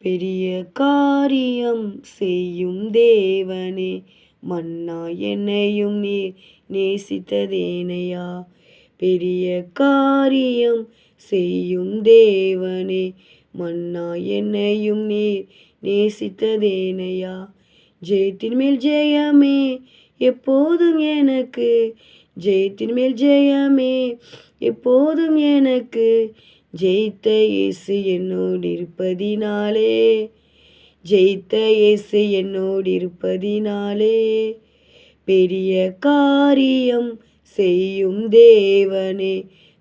பெரிய காரியம் செய்யும் தேவனே, மன்னா என்னையும் நீர் நேசித்ததேனையா. பெரிய காரியம் செய்யும் தேவனே, மன்னா என்னையும் நீர் நேசித்ததேனையா. ஜெயத்தின் மேல் ஜெயமே எப்போதும் எனக்கு, ஜெயத்தின் மேல் ஜெயமே எப்போதும் எனக்கு. ஜெயித்த இயேசு என்னோடு இருப்பதினாலே, ஜெயித்த இயேசு என்னோடு இருப்பதினாலே. பெரிய காரியம் செய்யும் தேவனே,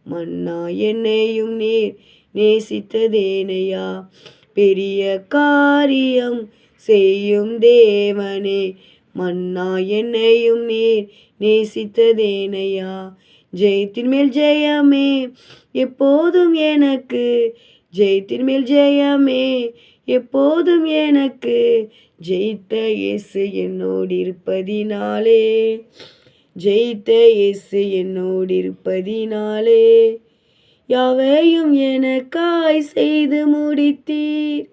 மன்னா என்னையும் நீர் நேசித்ததேனையா. பெரிய காரியம் செய்யும் தேவனே, மன்னா என்னையும் நீர் நேசித்ததேனையா. ஜெயத்தின் மேல் ஜெயமே எப்போதும் எனக்கு, ஜெயத்தின் மேல் ஜெயமே எப்போதும் எனக்கு. ஜெயித்த இயேசு என்னோடு இருப்பதினாலே, ஜெயித்த இயேசு என்னோடு இருப்பதினாலே. யாவையும் எனக்காய் செய்து முடித்தீர்,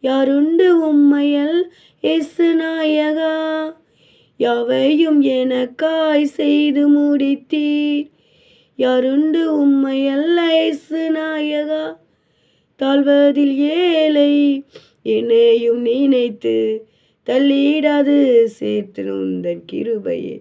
யாருண்டு உம்மையல் இயேசு நாயகா. யாவையும் எனக்காய் செய்து முடித்தீர், யாருண்டு உம்மையல்ல இயேசு நாயகா. தாழ்வதில் ஏழை என்னையும் நினைத்து தள்ளிடாது சேர்த்து உந்தன் கிருபையே